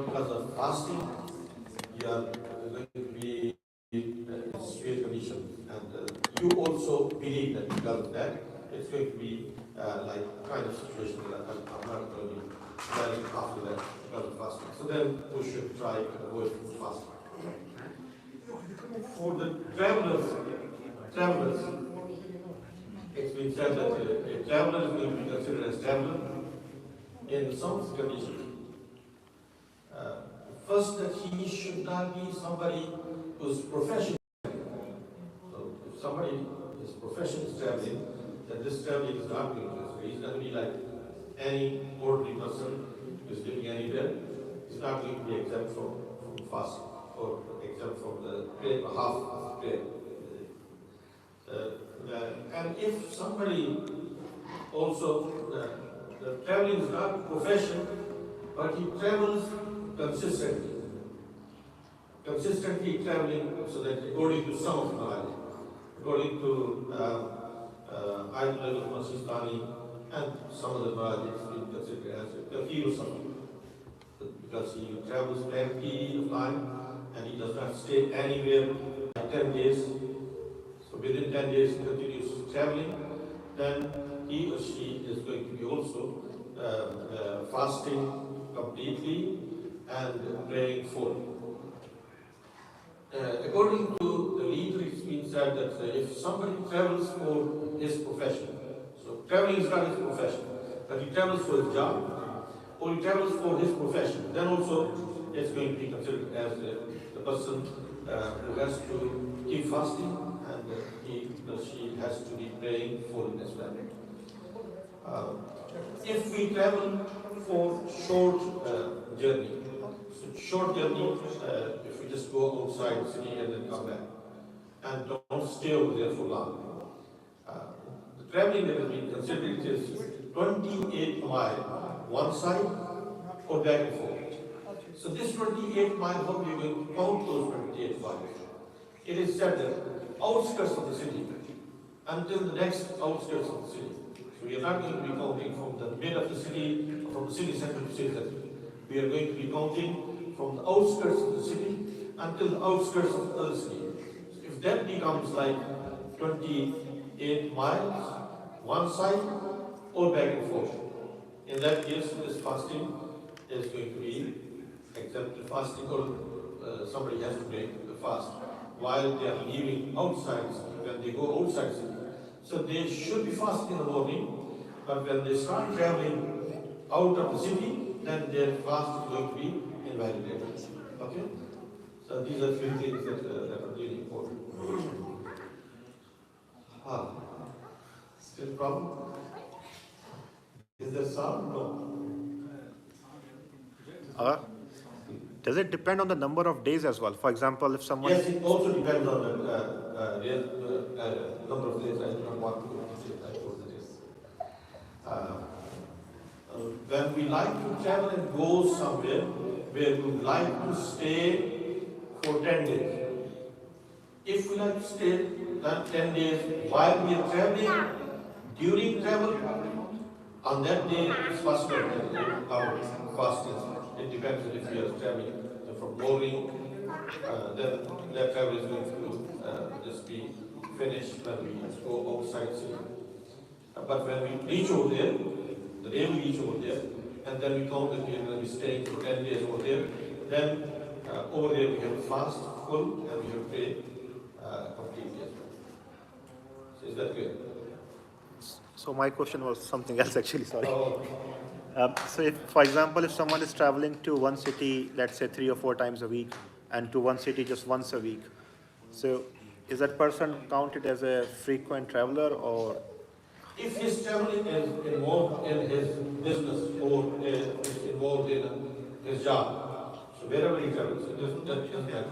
because of fasting, you are going to be in severe condition. And you also believe that because of that, it's going to be like kind of situation that I'm not going to be well after that because of fasting. So then we should try to avoid fasting. For the travelers, it's been said that a traveler is going to be considered as traveler in some conditions. First, that he should not be somebody whose profession. So, if somebody, his profession is traveling, then this traveling is not going to be. He's going to be like any ordinary person who is living anywhere. He's not going to be exempt from fasting or exempt from the prayer, half of the prayer. And if somebody also, the traveling is not profession, but he travels consistently traveling, so that according to some of the knowledge, according to Ahlulbayt and some of the knowledge is being considered as a kafir or something, because he travels plenty of time and he does not stay anywhere 10 days. So within 10 days he continues traveling, then he or she is going to be also fasting completely and praying for. According to the leader, it's been said that if somebody travels for his profession, so traveling is not his profession, but he travels for his job, or he travels for his profession, then also it's going to be considered as the person who has to keep fasting, and he or she has to be praying for it as well. If we travel for short journey, if we just go outside the city and then come back, and don't stay over there for long. The traveling that has been considered is 28 miles one side or back and forth. So this 28 miles, how we are going to count those 28 miles? It is said that outskirts of the city until the next outskirts of the city. So we are not going to be counting from the mid of the city, from the city center to city center. We are going to be counting from the outskirts of the city until the outskirts of the other city. So if that becomes like 28 miles, one side or back and forth, in that case, this fasting is going to be exempted fasting, or somebody has to break the fast while they are leaving outside the city, when they go outside the city. So they should be fasting in the morning, but when they start traveling out of the city, then their fast is going to be invalidated. Okay? So these are three things that are really important. Still problem? Is there sound? No. Does it depend on the number of days as well? For example, if someone... Yes, it also depends on the number of days. I do not want to say that. When we like to travel and go somewhere where we like to stay for 10 days. If we like to stay that 10 days while we are traveling, during travel, on that day it's possible that our fast is. It depends if we are traveling from morning, then that travel is going to just be finished when we go outside city. But when we reach over there, the day we reach over there, and then we count that we are going to be staying for 10 days over there, then over there we have to fast full and we have to pray completely as well. So is that clear? So my question was something else actually, sorry. So if, for example, if someone is traveling to one city, let's say 3 or 4 times a week, and to one city just once a week, so is that person counted as a frequent traveler, or? If his traveling is involved in his business or is involved in his job, so wherever he travels, it doesn't matter.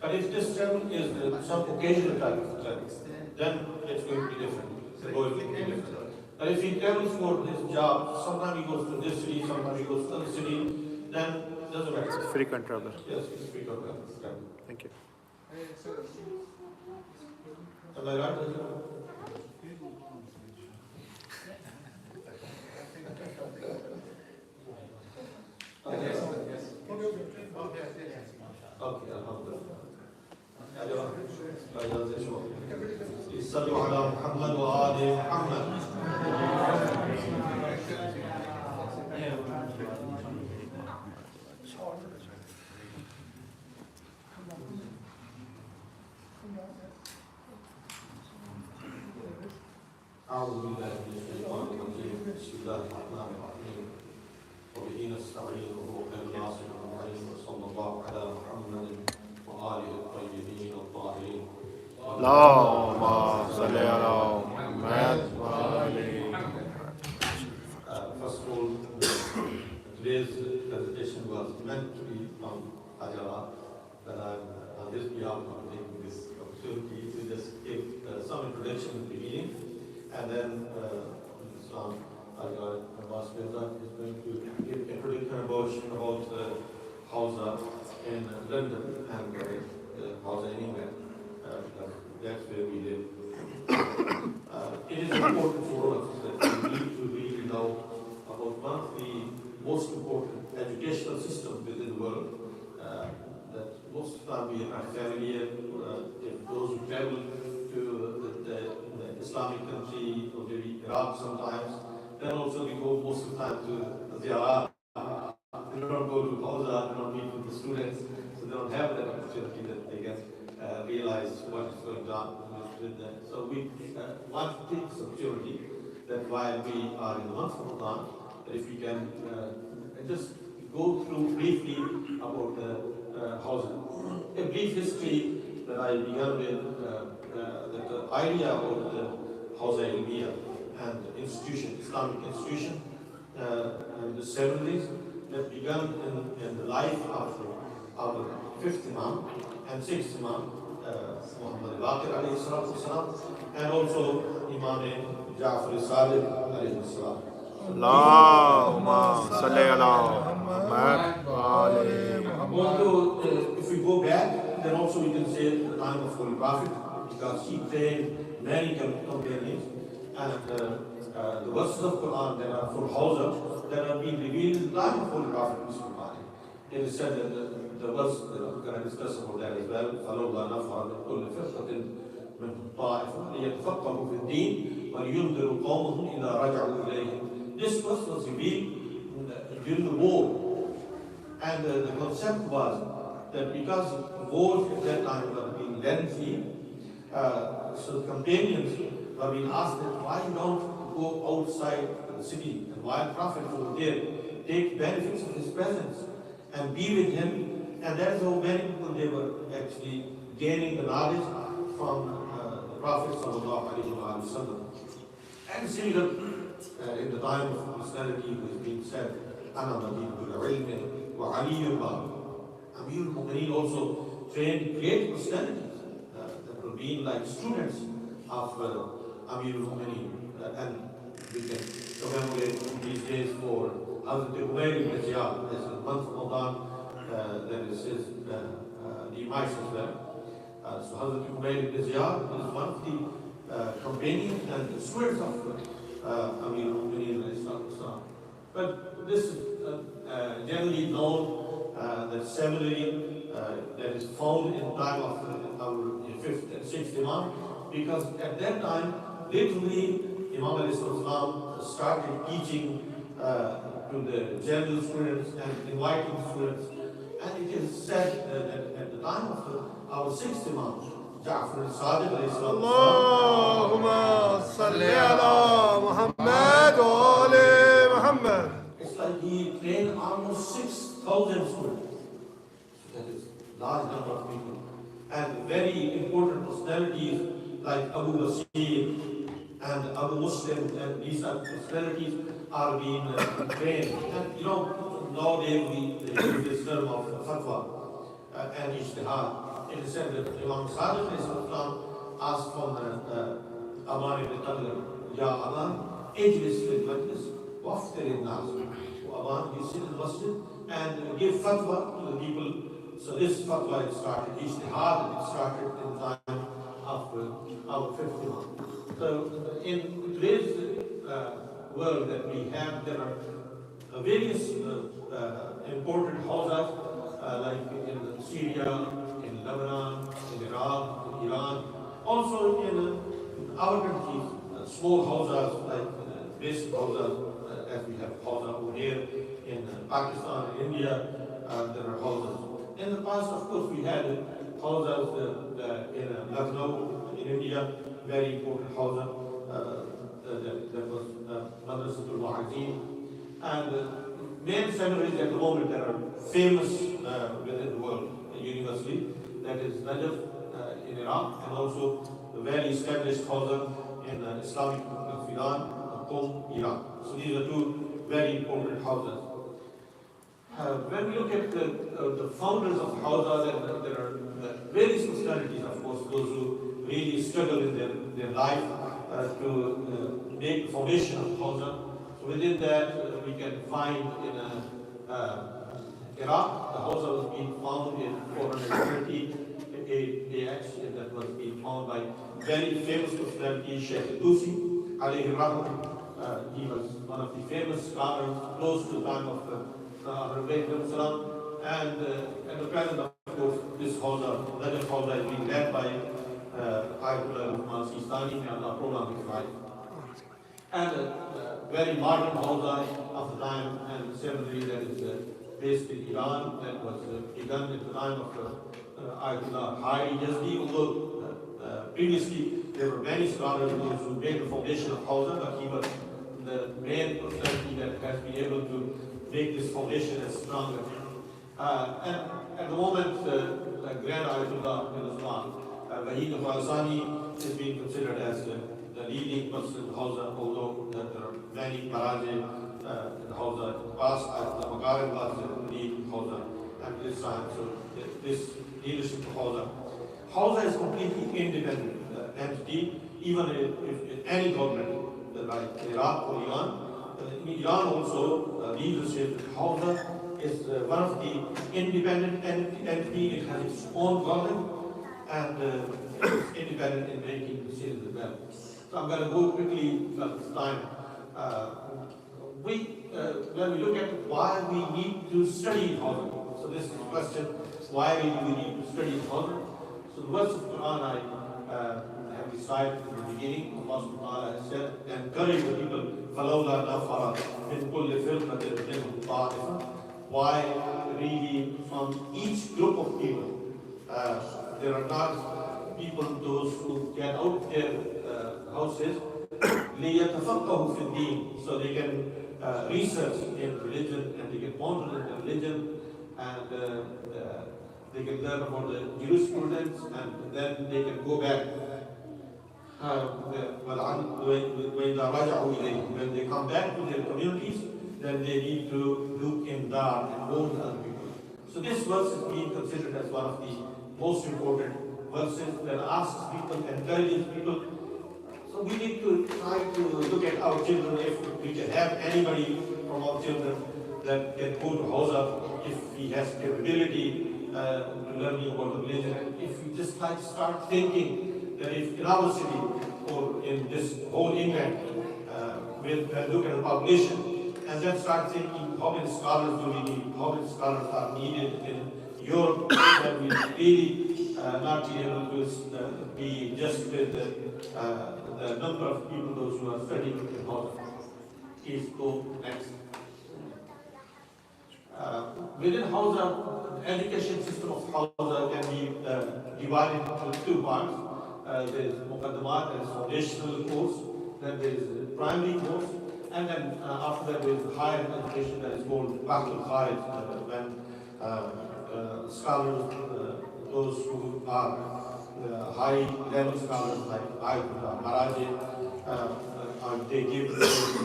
But if this travel is some occasional type of travel, then it's going to be different. The goal is going to be different. But if he travels for his job, sometimes he goes to this city, sometimes he goes to other city, then it doesn't matter. It's a frequent traveler. Yes, it's a frequent traveler. Thank you. Am I right? Okay. Okay, alhamdulillah. صلوا على محمد وآل محمد. أعوذ بالله من الشيطان الرجيم. بسم الله الرحمن الرحيم. وبه نستعين وهو خير الناصر المعين وصلى الله على محمد وآله الطيبين الطاهرين. اللهم صل على محمد وآل First of all, today's presentation was meant to be from Al-Zahra, that I'm on this behalf of taking this opportunity to just give some introduction in the beginning, and then some Abbas Mirza is going to give introduction about Hawza in London and Hawza in England, because that's where we live. It is important for us that we need to really know about one of the most important educational systems within the world, that most of the time we are familiar, if those who travel to the Islamic country or maybe Iraq sometimes, then also we go most of the time to Zahra. They don't go to Hawza, they don't meet with the students, so they don't have that opportunity that they can realize what is going on with them. So we want to take this opportunity that while we are in the month of Ramadan, that if we can just go through briefly about Hawza. A brief history that I began with, that the idea about the Hawza and institution, Islamic institution, and the ceremonies that began in the life of our fifth Imam and sixth Imam, Muhammad al-Baqir alayhi salatu wasalam, and also Imam Ja'far al-Sadiq alayhi salam. Allahumma salli ala Muhammad wa ali Muhammad. Although if we go back, then also we can say the time of Holy Prophet, because he trained many companions, and the verses of Quran that are for Hawza that are being revealed in the time of Holy Prophet. It is said that the verse that we're going to discuss about that as well. فَلَوْلَا نَفْعَ لِكُلِّ فِرْقَةٍ مِنْهُمْ طَائِفَةٌ لِيَتَفَقَّهُوا فِي الدِّينِ وَلِيُنْذِرُوا قَوْمَهُمْ إِذَا رَجَعُوا إِلَيْهِمْ. This verse was revealed during the war, and the concept was that because wars at that time were being lengthy, so the companions were being asked that why don't go outside the city, and while Prophet was there, take benefits of his presence and be with him, and that's how many people they were actually gaining the knowledge from the Prophet sallallahu alaihi wasallam. And similar, in the time of Christianity, it was being said, "Ana madinul ilmi wa aliyul bab." Amir al-Mu'mineen also trained great personalities that were being like students of Amir al-Mu'mineen, and we can commemorate these days for Hazrat Umayr ibn Ziyad, as the month of Ramadan, that is his demise as well. So Hazrat Umayr ibn Ziyad is one of the companions and the students of Amir al-Mu'mineen. But this is generally known that seminary that is found in the time of our fifth and sixth Imam, because at that time, literally, Imam al-Islam started teaching to the general students and inviting students. And it is said that at the time of our sixth Imam, Ja'far al-Sadiq alayhi salam, Allahumma salli ala Muhammad wa ali Muhammad. it's like he trained almost 6,000 students. So that is large number of people. And very important personalities like Abu Basir and Abu Muslim, and these are personalities are being trained. And nowadays we use this term of fatwa and ijtihad. It is said that Imam Sadiq asked from Aban ibn Taghlib, Ya Aban, ijlis fil majlis, waftir al-nas. So Aban, you sit in the masjid and give fatwa to the people. So this fatwa it started, ijtihad, it started in the time of our fifth Imam. So in today's world that we have, there are various important hawzas, like Syria, in Lebanon, in Iraq, in Iran, also in our countries, small houses like basic houses, as we have houses over here in Pakistan, India, there are houses. In the past, of course, we had houses in Lucknow, in India, very important houses. That was Madrasatul Muharram. And main seminaries at the moment that are famous within the world universally, that is Najaf in Iraq, and also the very established houses in Islamic Sudan, Qom, Iran. So these are two very important houses. When we look at the founders of Hawza, there are various personalities, of course, those who really struggle in their life to make the foundation of Hawza. So within that, we can find in Iraq, the Hawza was being found in 430 AH, and that was being found by very famous personality, Sheikh Tusi, alayhi rahmah. He was one of the famous scholars close to the time of Ahlulbayt, and at the present, of course, this Hawza, Najaf Hawza, is being led by Ayatollah Sistani, and Allah prolong his life. And a very modern Hawza of the time, and seminary that is based in Iran, that was begun at the time of Ayatollah Hayri Yazdi, although previously there were many scholars who made the foundation of Hawza, but he was the main personality that has been able to make this foundation as stronger. And at the moment, Grand Ayatollah in Islam, Wahid al-Khorasani is being considered as the leading person in Hawza, although there are many Maraji in Hawza. Past the Makarib was the lead in Hawza at this time, so this leadership of Hawza. Hawza is completely independent entity, even if any government, like Iraq or Iran. In Iran also, leadership Hawza is one of the independent entity. It has its own government and it's independent in making decisions as well. So I'm going to go quickly this time. When we look at why we need to study Hawza, so this is the question, why do we need to study Hawza? So the verse of Quran I have recited in the beginning, Allah subhanahu wa ta'ala has said, encourage the people, فَلَوْلَا نَفَرَ مِنْ كُلِّ فِرْقَةٍ مِنْهُمْ طَائِفَةٌ. Why really from each group of people, there are not people, those who get out of their houses, لِيَتَفَقَّهُ فِي الدِّينِ, so they can research in religion and they can ponder in religion, and they can learn about the jurisprudence, and then they can go back. When they come back to their communities, then they need to look in dar and warn other people. So this verse is being considered as one of the most important verses that asks people, encourages people. So we need to try to look at our children, if we can have anybody from our children that can go to Hawza, if he has capability learning about the religion. If you just like start thinking that if in our city or in this whole England, we'll look at the population and then start thinking how many scholars do we need, how many scholars are needed in Europe, then we really not be able to be just with the number of people, those who are studying in Hawza. Please go next. Within Hawza, the education system of Hawza can be divided into two parts. There is Muqaddamat, that is foundational course, then there is primary course, and then after that there is higher education that is called Baqul Kharij, when scholars, those who are high level scholars like Ayatollah Maraji, they give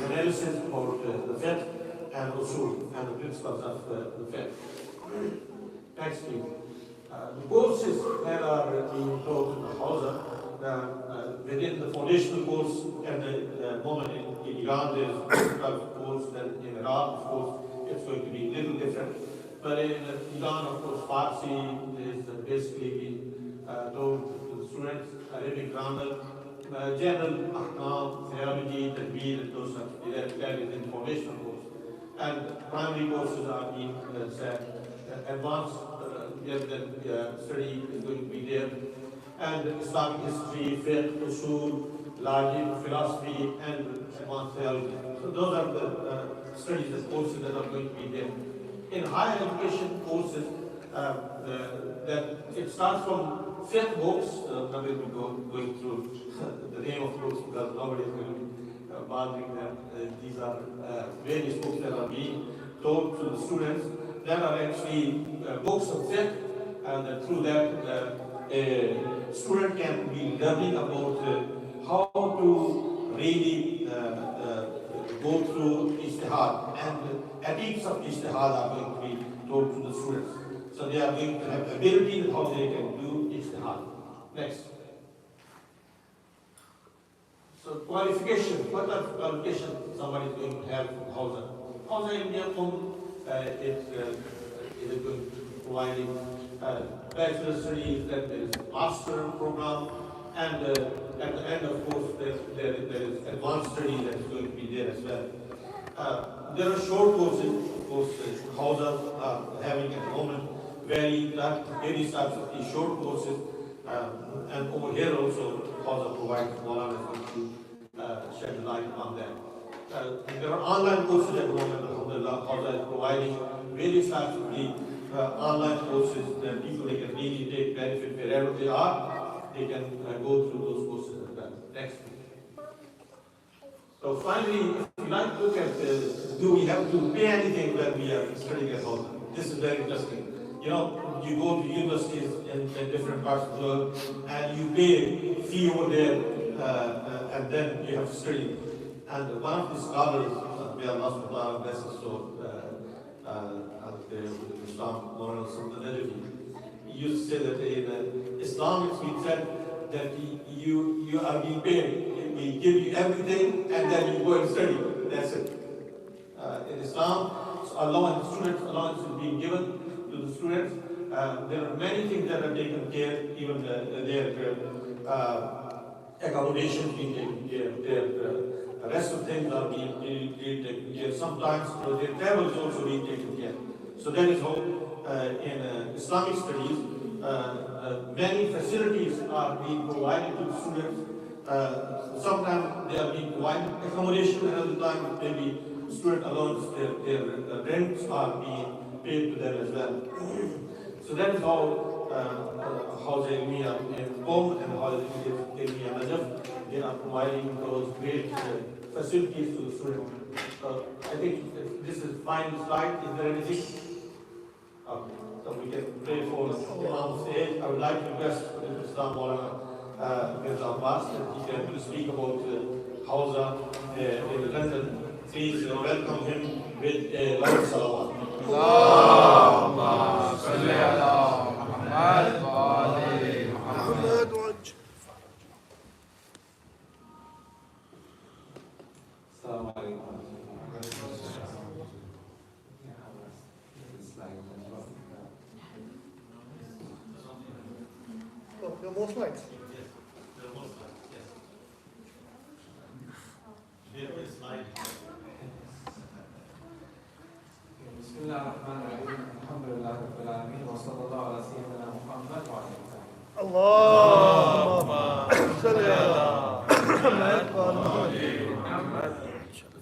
analysis about the fiqh and usul and the principles of the faith. Next, please. The courses that are being taught in the Hawza, within the foundational course, at the moment in Iran there is 12 course, then in Iraq, of course, it's going to be a little different. But in Iran, of course, Farsi is basically being taught to the students, Arabic grammar, general ahkam, theology, tadbir, and those such, that is in foundational course. And primary courses are being advanced study is going to be there, and Islamic history, fiqh, usul, logic, philosophy, and advanced theology. So those are the studies and courses that are going to be there. In higher education courses, that it starts from fiqh books. Not going to be going through the name of books because nobody is going to be bothering them. These are various books that are being taught to the students. There are actually books of fiqh, and through that a student can be learning about how to really go through ijtihad, and ethics of ijtihad are going to be taught to the students. So they are going to have ability in how they can do ijtihad. Next. So qualification, what are qualification somebody is going to have from Hawza? Hawza India is going to be providing bachelor studies, then there is master program, and at the end, of course, there is advanced study that is going to be there as well. There are short courses, of course, Hawza are having at the moment various types of these short courses, and over here also Hawza provides Maulana is going to shed light on that. There are online courses at the moment, alhamdulillah. Hawza is providing various types of the online courses that people they can really take benefit wherever they are. They can go through those courses as well. Next. So finally, if you like to look at do we have to pay anything when we are studying at Hawza? This is very interesting. You know, you go to universities in different parts of the world and you pay fee over there and then you have to study. And one of the scholars, may Allah bless his soul, Islam, Moral Sultan used to say that in Islam it's been said that you are being paid. We give you everything and then you go and study. That's it. In Islam, allowance, students allowance is being given to the students. There are many things that are taken care, even their accommodations being taken care, the rest of things are being taken care. Sometimes their travel is also being taken care. So that is how in Islamic studies, many facilities are being provided to the students. Sometimes they are being provided accommodation, another time maybe student allowance, their rents are being paid to them as well. So that is how Hawza Ilmiya in Qom and Hawza Ilmiya Najaf, they are providing those great facilities to the students. I think this is final slide. Is there anything? Okay. So we can pray for Imam stage. I would like to request Islam Maulana Mirza Abbas that he can speak about Hawza in London. Please welcome him with a loud salawat. Allahumma salli ala Muhammad wa ali Muhammad. Assalamu alaikum. Oh, there are more slides. There are more slides, yes. There is slide. Bismillah ar-Rahman ar-Rahim. Alhamdulillah Rabbil Alameen. Wa sallallahu ala sayyidina Muhammad wa alihi. Allahumma salli ala Muhammad wa ali Muhammad.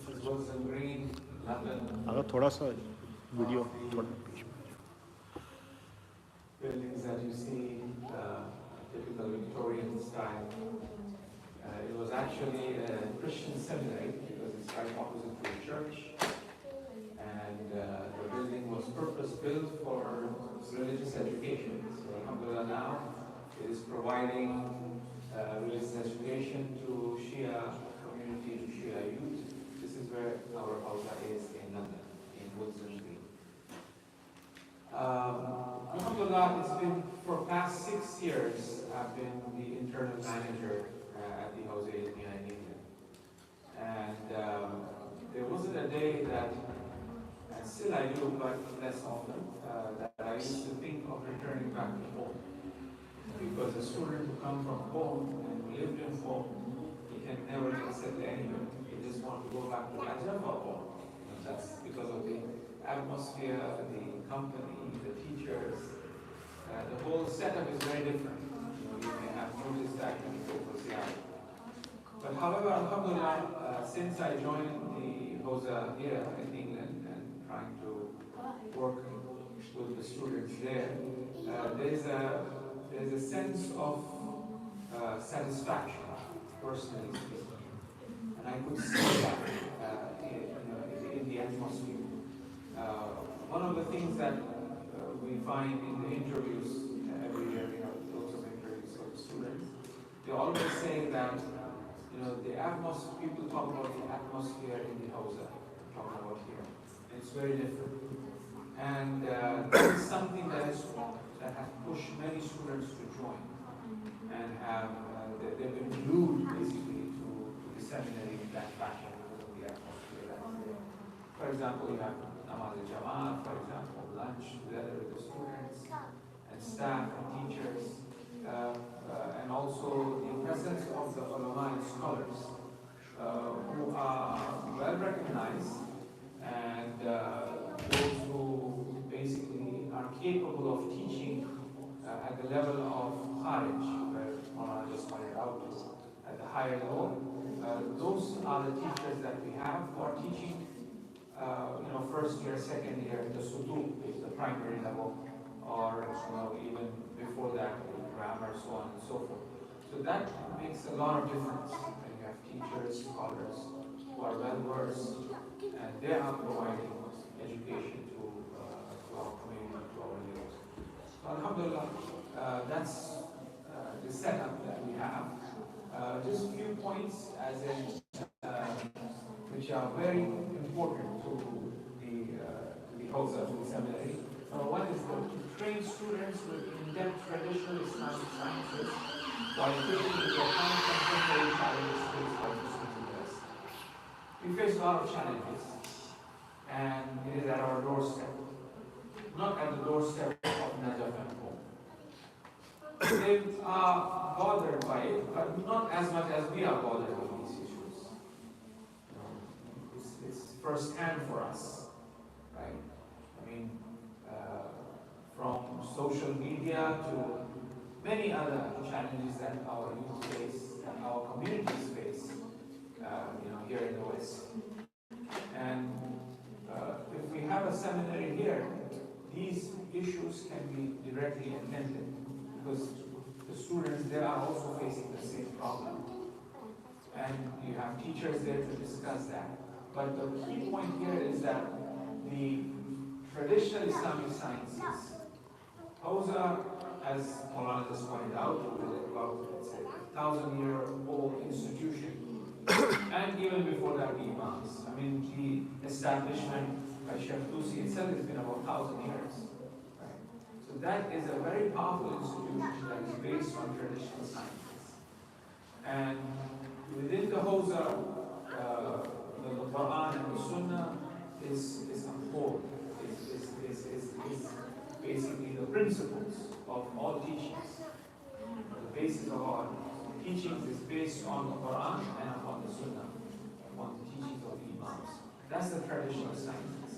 This was in green, London. अगर थोड़ा सा video थोड़ा Buildings that you see, typical Victorian style. It was actually a Christian seminary because it's right opposite to a church. And the building was purpose-built for religious education. So alhamdulillah now it is providing religious education to Shia community, to Shia youth. This is where our Hawza is in London, in Woods and Green. Alhamdulillah, it's been for past 6 years, I've been the internal manager at the Hawza Ilmiya in England. And there wasn't a day that, and still I do, but less often, that I used to think of returning back to home. Because a student who comes from home and who lived in home, he can never get settled anywhere. He just wants to go back to Al-Zahra home. That's because of the atmosphere, the company, the teachers, The whole setup is very different. You may have noticed that when you go for Ziyarah. But however, alhamdulillah, since I joined the Hawza here in England and trying to work with the students there, there's a sense of satisfaction, personally speaking. And I could see that in the atmosphere. One of the things that we find in the interviews, every year we have lots of interviews with students, they always say that the atmosphere, people talk about the atmosphere in the Hawza, talk about here. It's very different. And this is something that has pushed many students to join and they've been glued basically to the seminary in that fashion because of the atmosphere that's there. For example, you have namaz al-Jamaat, for example, lunch together with the students and staff and teachers, and also the presence of the ulama and scholars who are well recognized and those who basically are capable of teaching at the level of Kharij, where Maulana just pointed out to, at the higher level. Those are the teachers that we have who are teaching first year, second year, the Sutuk is the primary level, or even before that, grammar, so on and so forth. So that makes a lot of difference when you have teachers, scholars who are well versed, and they are providing education to our community, to our youth. So alhamdulillah, that's the setup that we have. Just a few points as in which are very important to the Hawza, to the seminary. One is to train students with in-depth traditional Islamic sciences while taking into account contemporary challenges faced by Muslims in the West. We face a lot of challenges, and it is at our doorstep, not at the doorstep of Najaf and home. They are bothered by it, but not as much as we are bothered with these issues. It's first-hand for us, right? I mean, from social media to many other challenges that our youth face, that our communities face, here in the West. And if we have a seminary here, these issues can be directly attended because the students there are also facing the same problem. And you have teachers there to discuss that. But the key point here is that the traditional Islamic sciences, Hawza, as Maulana just pointed out, is about, let's say, 1,000-year-old institution. And even before that, the Imams. I mean, the establishment by Sheikh Tusi itself has been about 1,000 years. Right? So that is a very powerful institution that is based on traditional sciences. And within the Hawza, the Quran and the Sunnah is a whole, is basically the principles of all teachings. The basis of our teachings is based on the Quran and upon the Sunnah, upon the teachings of the Imams. That's the traditional sciences.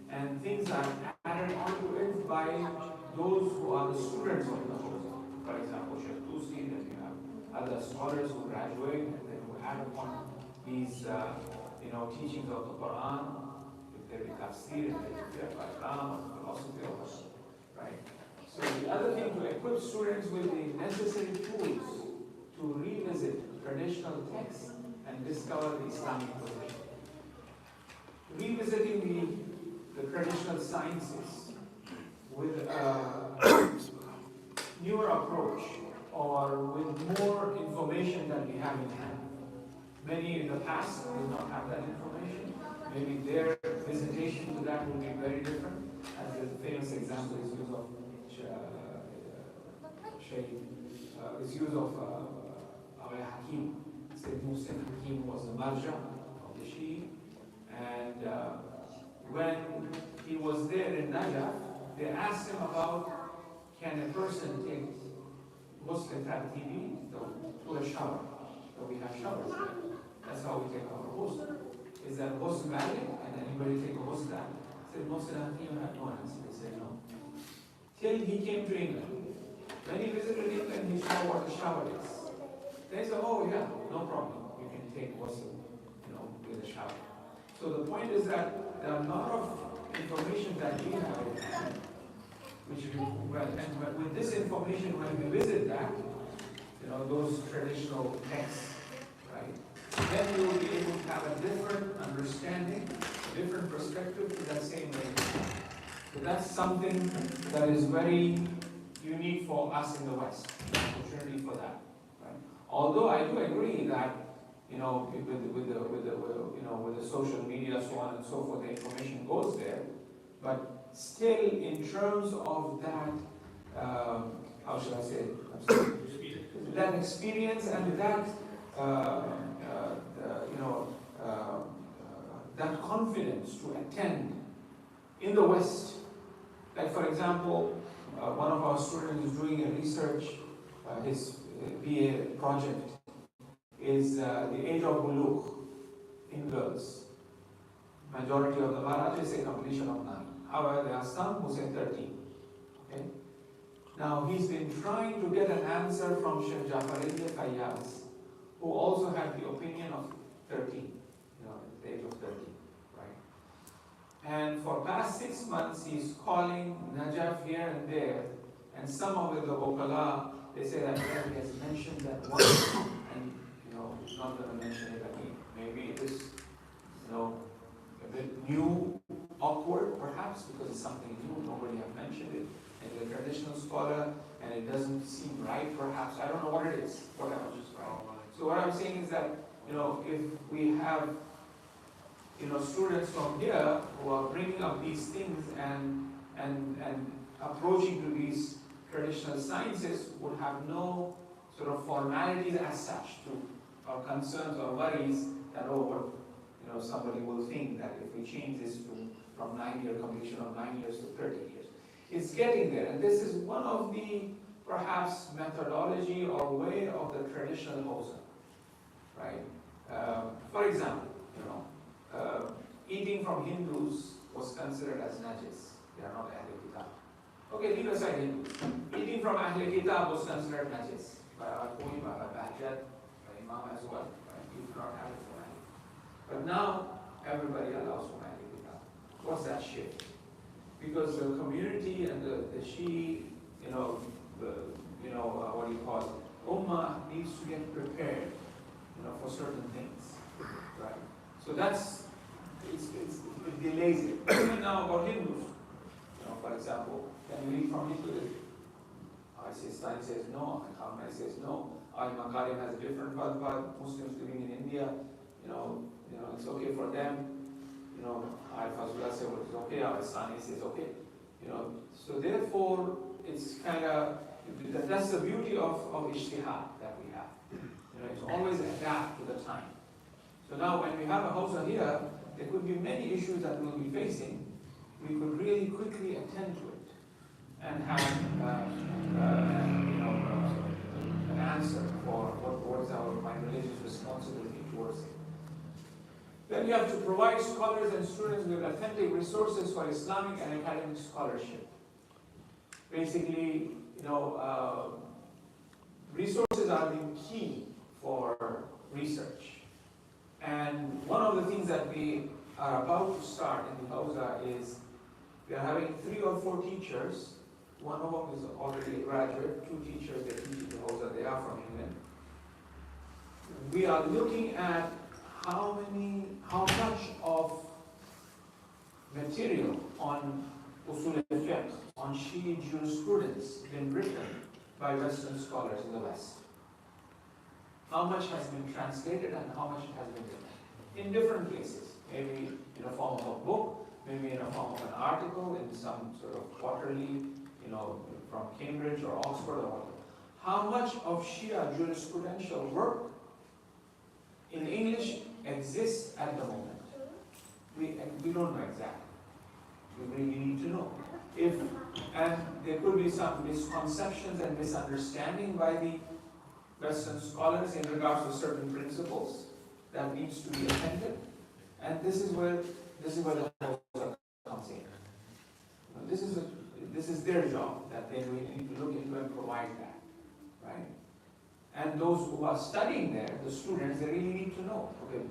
And things are added onto it by those who are the students of the Hawza. For example, Sheikh Tusi, then you have other scholars who graduate and then who add upon these teachings of the Quran, if they be tafsir, if they be Islam, or philosophy, or right? So the other thing, to equip students with the necessary tools to revisit traditional texts and discover the Islamic position. Revisiting the traditional sciences with a newer approach or with more information that we have in hand. Many in the past did not have that information. Maybe their visitation to that will be very different. As the famous example is used of Hakim. Said Musa Hakim was the Marja of the Shia. And when he was there in Najaf, they asked him about, can a person take Muslim TV to a shower? So we have showers there. That's how we take our ghusl. Is that ghusl valid? Can anybody take a ghusl? Said Musa Hakim had no answer. He said no. Till he came to England. When he visited England, he saw what the shower is. They said, oh yeah, no problem. You can take ghusl, with a shower. So the point is that there are a lot of information that we have in hand, and with this information, when we visit that, those traditional texts, right, then we will be able to have a different understanding, a different perspective to that same language. So that's something that is very unique for us in the West, opportunity for that. Right? Although I do agree that, with the social media, so on and so forth, the information goes there, but still in terms of that, how should I say it? That experience and that, that confidence to attend in the West. Like for example, one of our students is doing a research, his BA project is the age of bulugh in girls. Majority of the Marathis say completion of 9. However, there are some who say 13. Okay? Now, he's been trying to get an answer from Sheikh Shabbiri, who also had the opinion of 13, at the age of 13, right? And for past 6 months, he's calling Najaf here and there, and some of the Okala, they say that he has mentioned that one, and he's not going to mention it again. Maybe it is, a bit new, awkward perhaps, because it's something new, nobody has mentioned it. And the traditional scholar, and it doesn't seem right perhaps, I don't know what it is, whatever. So what I'm saying is that, if we have, students from here who are bringing up these things and approaching to these traditional sciences would have no sort of formalities as such to our concerns or worries that, somebody will think that if we change this from 9-year completion of 9 years to 30 years. It's getting there, and this is one of the perhaps methodology or way of the traditional Hawza, right? For example, eating from Hindus was considered as najis. They are not Ahlul Kitab. Okay, leave aside Hindus. Eating from Ahlul Kitab was considered najis by our Qumi, by Bahjat, by Imam as well. Right? You cannot have it from Ahlul. But now everybody allows from Ahlul Kitab. What's that shift? Because the community and the Shi, what do you call it? Ummah needs to get prepared, for certain things, right? So it delays it. Even now about Hindus, for example, can you read from Hinduism? Islam says no, Ahmed says no. Al-Makarim has a different fatwa. Muslims living in India, it's okay for them. Al-Fazullah says well, it's okay, Al-Sani says okay. So therefore, it's kind of, that's the beauty of ijtihad that we have. It's always adapt to the time. So now when we have a Hawza here, there could be many issues that we'll be facing. We could really quickly attend to it and have an answer for what is my religious responsibility towards it. Then you have to provide scholars and students with authentic resources for Islamic and academic scholarship. Basically, resources are the key for research. And one of the things that we are about to start in the Hawza is we are having 3 or 4 teachers. One of them is already a graduate, 2 teachers, they teach in the Hawza, they are from England. We are looking at how much of material on usul al-fiqh, on Shi'i jurisprudence been written by Western scholars in the West. How much has been translated and how much has been written in different places, maybe in a form of a book, maybe in a form of an article, in some sort of quarterly, from Cambridge or Oxford or whatever. How much of Shia jurisprudential work in English exists at the moment? We don't know exactly. We really need to know. And there could be some misconceptions and misunderstanding by the Western scholars in regards to certain principles that needs to be attended. And this is where the Hawza comes in. This is their job. that they need to look into and provide that, right? And those who are studying there, the students, they really need to know. Okay,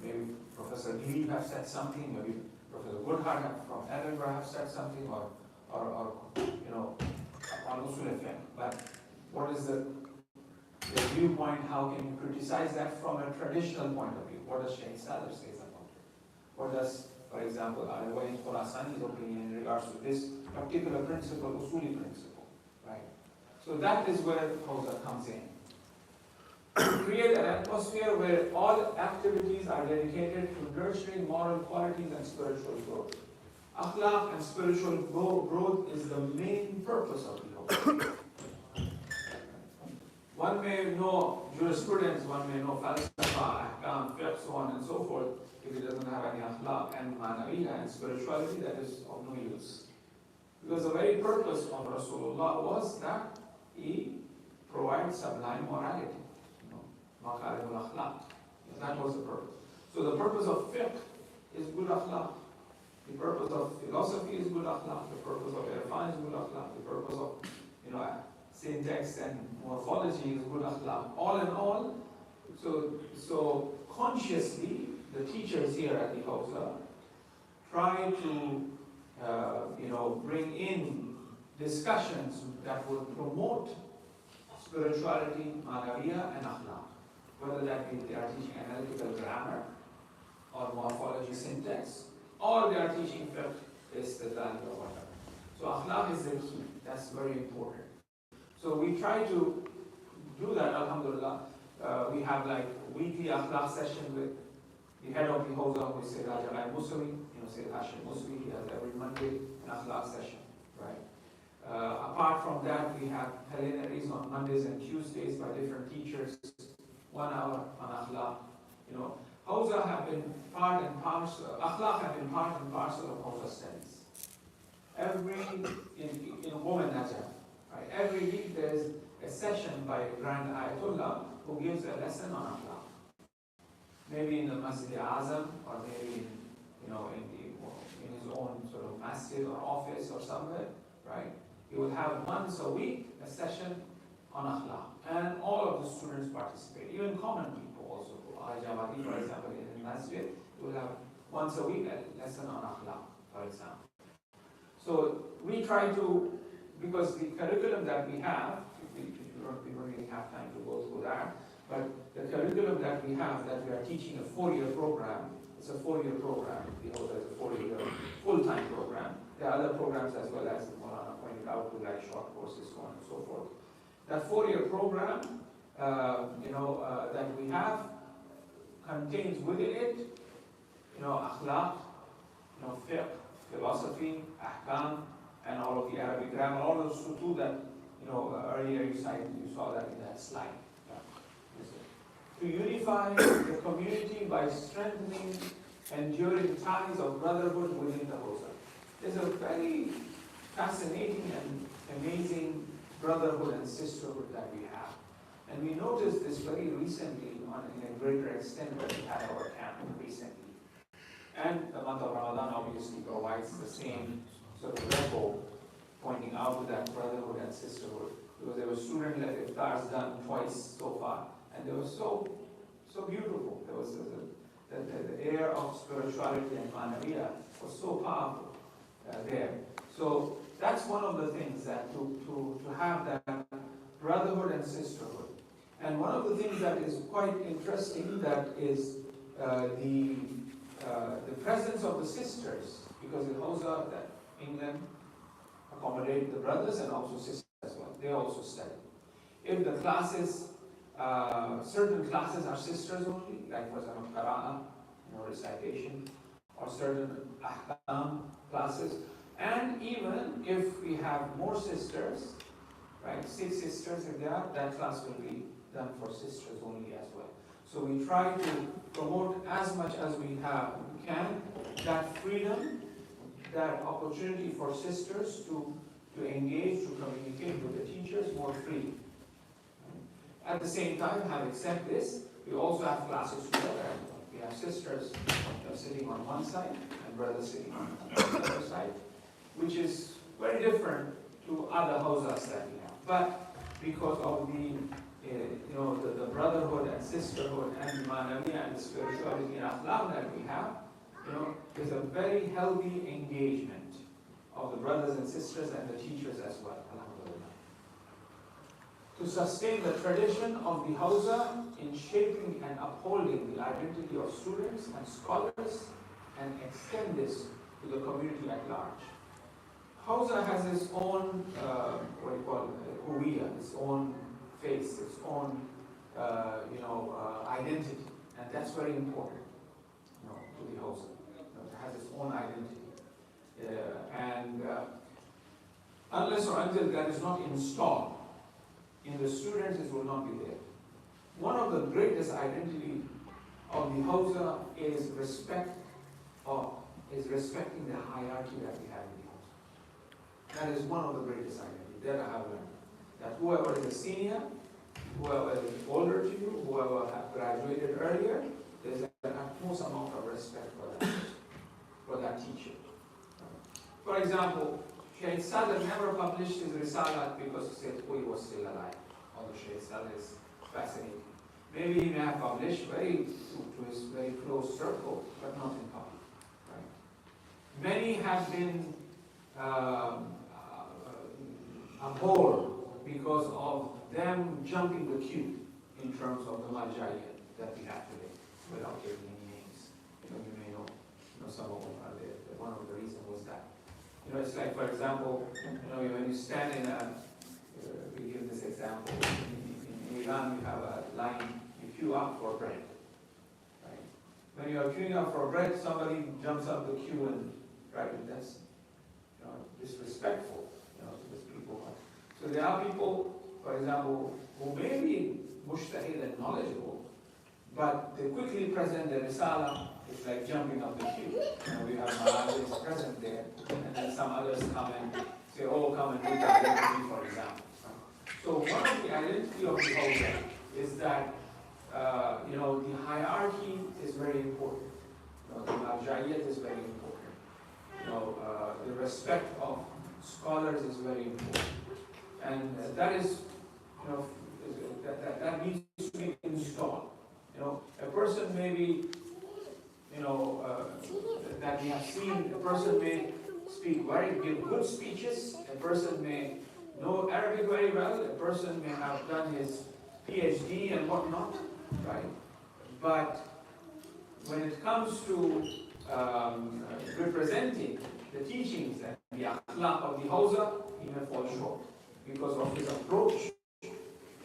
maybe Professor Lee have said something, maybe Professor Goodhart from Edinburgh have said something, or on Usul FM. But what is the viewpoint? How can you criticize that from a traditional point of view? What does Shaykh Sadr say about it? What does, for example, Al-Wahid Khurasani's opinion in regards to this particular principle, Usuli principle, right? So that is where Hawza comes in. Create an atmosphere where all activities are dedicated to nurturing moral qualities and spiritual growth. Akhlaq and spiritual growth is the main purpose of the Hawza. One may know jurisprudence, one may know falsafa, ahkam, fiqh, so on and so forth. If it doesn't have any akhlaq and manawiyah and spirituality, that is of no use. Because the very purpose of Rasulullah was that he provides sublime morality. Makarimul akhlaq. That was the purpose. So the purpose of fiqh is good akhlaq. The purpose of philosophy is good akhlaq. The purpose of irfan is good akhlaq. The purpose of syntax and morphology is good akhlaq. All in all, so consciously, the teachers here at the Hawza try to bring in discussions that would promote spirituality, manawiyah, and akhlaq. Whether that be they are teaching analytical grammar or morphology syntax, or they are teaching fiqh, istidlal or whatever. So akhlaq is the key. That's very important. So we try to do that, alhamdulillah. We have like weekly akhlaq session with the head of the Hawza, who is Sayyid Raja Musawi, Sayyid Hashim Musawi. He has every Monday an akhlaq session, right? Apart from that, we have plenaries on Mondays and Tuesdays by different teachers, 1 hour on akhlaq. Hawza have been part and parcel, akhlaq have been part and parcel of Hawza studies. In Women Najaf, right? Every week there is a session by a Grand Ayatollah who gives a lesson on akhlaq. Maybe in the Masjid Azam, or maybe in his own sort of masjid or office or somewhere, right? He will have once a week a session on akhlaq, and all of the students participate, even common people also. Al-Jawadi, for example, in the masjid, he will have once a week a lesson on akhlaq, for example. So we try to, because the curriculum that we have, we don't really have time to go through that, but the curriculum that we have, that we are teaching a 4-year program, it's a 4-year program. The Hawza is a 4-year full-time program. There are other programs as well, as Maulana pointed out, with like short courses, so on and so forth. That 4-year program, that we have, contains within it, akhlaq, fiqh, philosophy, ahkam, and all of the Arabic grammar, all those sutu that, earlier you saw that in that slide. To unify the community by strengthening enduring ties of brotherhood within the Hawza. There's a very fascinating and amazing brotherhood and sisterhood that we have. And we noticed this very recently in a greater extent when we had our camp recently. And the month of Ramadan obviously provides the same sort of record, pointing out to that brotherhood and sisterhood. Because there were student-led iftars done twice so far, and they were so beautiful. There was the air of spirituality and manawiyah was so powerful there. So that's one of the things, that to have that brotherhood and sisterhood. And one of the things that is quite interesting, that is the presence of the sisters, because in Hawza, that England accommodate the brothers and also sisters as well. They also study. If the classes, certain classes are sisters only, like for example qira'ah, recitation, or certain ahkam classes, and even if we have more sisters, right, 6 sisters if there are, that class will be done for sisters only as well. So we try to promote as much as we can that freedom, that opportunity for sisters to engage, to communicate with the teachers more freely. At the same time, having said this, we also have classes together. We have sisters sitting on one side and brothers sitting on the other side, which is very different other Hawzas that we have. But because of the the brotherhood and sisterhood and the manaviyya and the spirituality and akhlaq that we have, there's a very healthy engagement of the brothers and sisters and the teachers as well. Alhamdulillah. To sustain the tradition of the Hawza in shaping and upholding the identity of students and scholars and extend this to the community at large. Hawza has its own, huwiyya, its own face, its own, identity, and that's very important, to the Hawza. It has its own identity, unless or until that is not installed in the students, it will not be there. One of the greatest identity of the Hawza is respecting the hierarchy that we have in the Hawza. That is one of the greatest identities that I have learned. That whoever is a senior, whoever is older to you, whoever have graduated earlier, there's an utmost amount of respect for that teacher. For example, Shaykh Sadr never published his Risalat because he said, he was still alive. Although Shaykh Sadr is fascinating. Maybe he may have published to his very close circle, but not in public. Right? Many have been abhorred because of them jumping the queue in terms of the marja'iyya that we have today, without giving any names. You may know some of them are there. One of the reasons was that. It's like, for example, when you stand in we give this example, in Iran we have a line, you queue up for bread. Right? When you are queuing up for bread, somebody jumps up the queue and, that's disrespectful, to these people. So there are people, for example, who may be mushtahid and knowledgeable, but they quickly present their risala. It's like jumping up the queue. We have Maharajis present there, and then some others come and say, come and read the identity, for example. So one of the identity of the Hawza is that, the hierarchy is very important. The marja'iyat is very important. The respect of scholars is very important. And that is, that needs to be installed. A person may be, that we have seen, a person may give good speeches, a person may know Arabic very well, a person may have done his PhD and whatnot, right? But when it comes to representing the teachings and the akhlaq of the Hawza, he may fall short because of his approach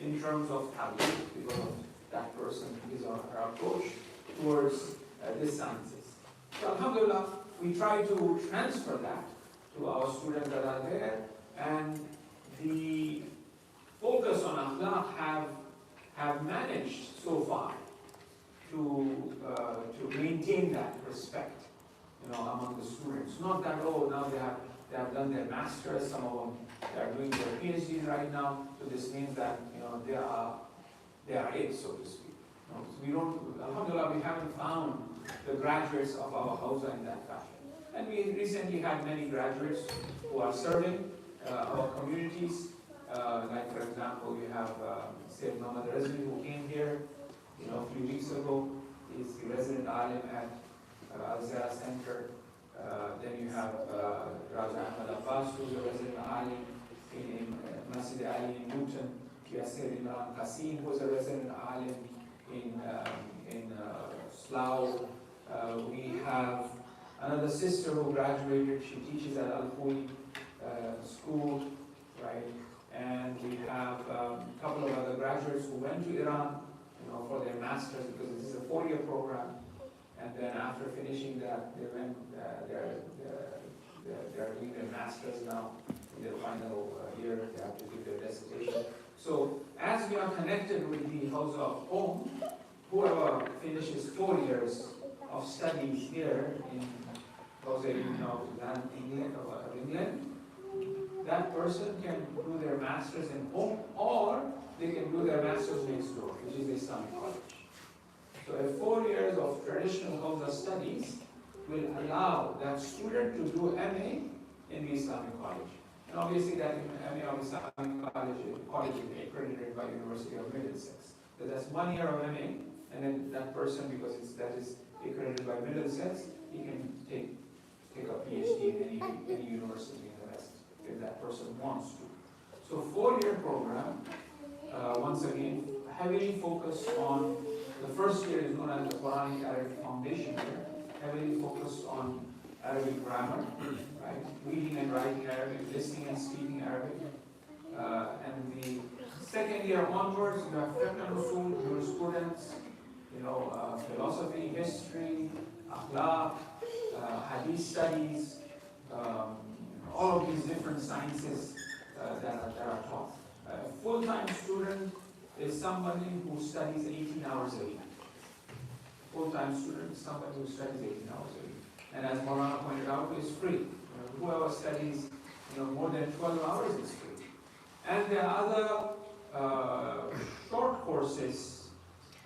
in terms of tabligh, because of that person, his or her approach towards these sciences. So alhamdulillah, we try to transfer that to our students that are there, and the focus on akhlaq have managed so far to maintain that respect, among the students. Not that now they have done their masters, some of them they are doing their PhDs right now. So this means that they are it, so to speak. We don't, alhamdulillah, we haven't found the graduates of our Hawza in that fashion. And we recently had many graduates who are serving our communities. Like, for example, you have Sayyid Muhammad Razvi, who came here a few weeks ago. He's the resident alim at Al-Zahra Center. Then you have Raja Ahmad Abbas, who's a resident alim in Masjid Ali in Newton. You have Sayyid Imran Qasim, who's a resident alim in Slough. We have another sister who graduated. She teaches at Al-Khouy school, right? And we have a couple of other graduates who went to Iran, for their masters, because this is a 4-year program. And then after finishing that, they went. They're doing their masters now in their final year. They have to give their dissertation. So as we are connected with the Hawza of home, whoever finishes 4 years of studies here in Hawza of England, that person can do their masters in home, or they can do their masters next door, which is the Islamic college. So 4 years of traditional Hawza studies will allow that student to do MA in the Islamic college. And obviously that Islamic college is accredited by University of Middlesex. So that's 1 year of MA, and then that person, because that is accredited by Middlesex, he can take a PhD in any university in the West, if that person wants to. So 4-year program, once again, heavily focused on, the first year is known as the Quranic Arabic Foundation year, heavily focused on Arabic grammar, right? Reading and writing Arabic, listening and speaking Arabic. And the second year onwards, you have fiqh and usul, jurisprudence, philosophy, history, akhlaq, hadith studies, all of these different sciences that are taught. A full-time student is somebody who studies 18 hours a week. Full-time student is somebody who studies 18 hours a week. And as Maulana pointed out, it's free. Whoever studies more than 12 hours is free. And there are other short courses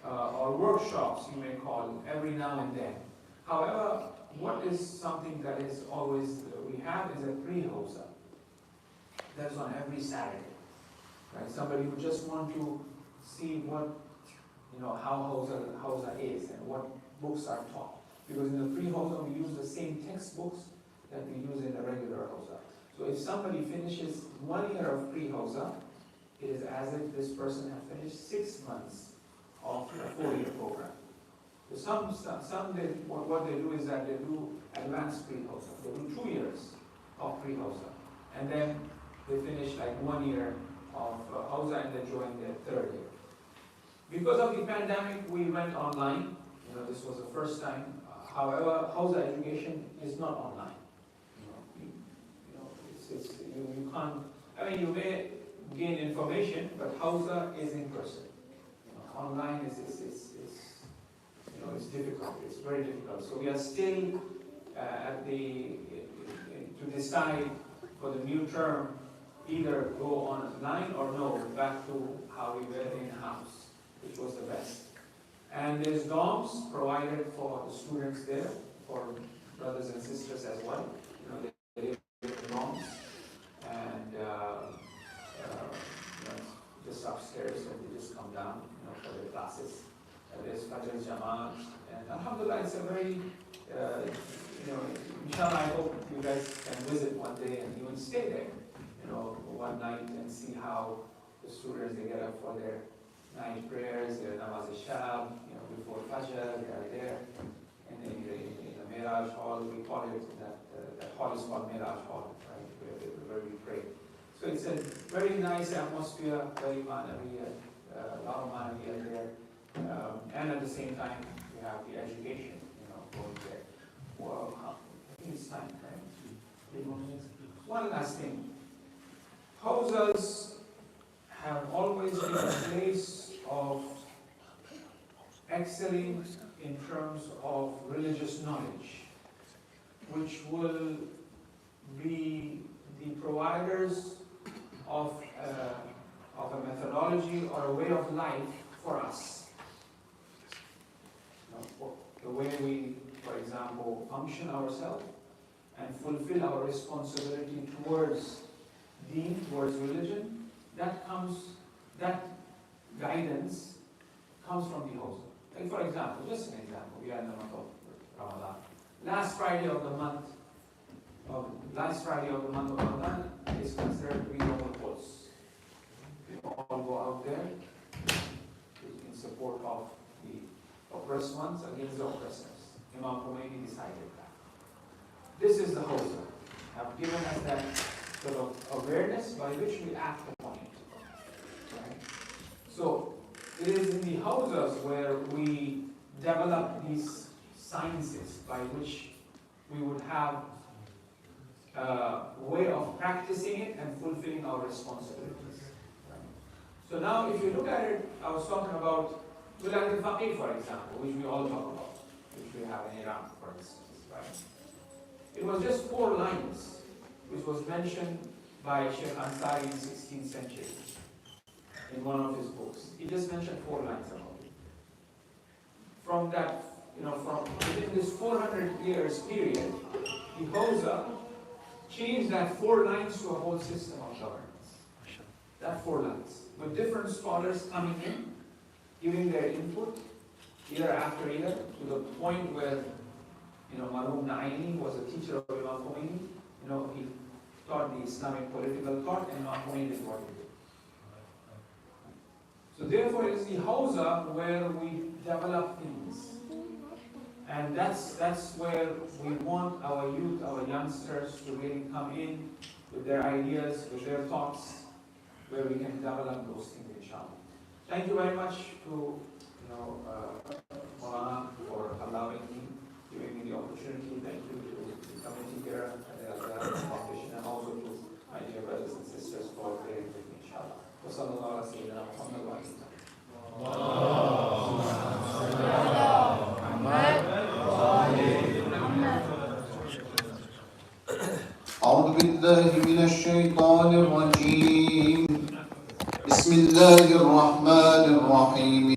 or workshops, you may call them, every now and then. However, what is something that is always we have is a pre-Hawza. That's on every Saturday. Right? Somebody who just want to see what, how Hawza is and what books are taught. Because in the pre-Hawza we use the same textbooks that we use in the regular Hawza. So if somebody finishes 1 year of pre-Hawza, it is as if this person has finished 6 months of a 4-year program. So what they do is that they do advanced pre-Hawza. They do 2 years of pre-Hawza. And then they finish like 1 year of Hawza and they join their 3rd year. Because of the pandemic, we went online. This was the first time. However, Hawza education is not online. You can't. I mean, you may gain information, but Hawza is in person. Online is it's difficult. It's very difficult. So we are still to decide for the new term, either go online or no, back to how we were in-house, which was the best. And there's dorms provided for the students there, for brothers and sisters as well. They live in dorms, and just upstairs, and they just come down, for their classes. There's Fajr Jamaat, and alhamdulillah, it's a very, inshallah, I hope you guys can visit one day and even stay there, one night and see how the students, they get up for their night prayers, their namaz shab, before Fajr, they are there. And then in the Miraj hall, we call it, that hall is called Miraj hall, right, where we pray. So it's a very nice atmosphere, very manavi, a lot of manavi there. And at the same time, we have the education, going there. Well, I think it's time, right? One last thing. Hawzas have always been a place of excelling in terms of religious knowledge, which will be the providers of a methodology or a way of life for us. The way we, for example, function ourselves and fulfill our responsibility towards deen, towards religion, that guidance comes from the Hawza. Like for example, just an example, we are in the month of Ramadan. Last Friday of the month of Ramadan is considered to be Yawm al-Quds. We all go out there in support of the oppressed ones against the oppressors. Imam Khomeini decided that. This is the Hawza. Have given us that sort of awareness by which we act upon it. Right? So it is in the Hawzas where we develop these sciences by which we would have a way of practicing it and fulfilling our responsibilities. Right? So now if you look at it, I was talking about Wilayat al-Faqih, for example, which we all talk about, which we have in Iran, for instance. Right? It was just 4 lines, which was mentioned by Sheikh Ansari in the 16th century in one of his books. He just mentioned 4 lines about it. From that, from within this 400 years period, the Hawza change that 4 lines to a whole system of governance. That 4 lines. With different scholars coming in, giving their input, year after year, to the point where, Marhum Naini was a teacher of Imam Khomeini. He taught the Islamic political thought, and Imam Khomeini did what he did. So therefore, it's the Hawza where we develop things. And that's where we want our youth, our youngsters to really come in with their ideas, with their thoughts, where we can develop those things, inshallah. Thank you very much to Maulana for allowing me, giving me the opportunity. Thank you to the committee here at the Al-Zahra Foundation, and also to my dear brothers and sisters for bearing with me, inshallah. Wa sallallahu ala sayyidina Muhammad wa alihi. أعوذ بالله من الشيطان الرجيم بسم الله الرحمن الرحيم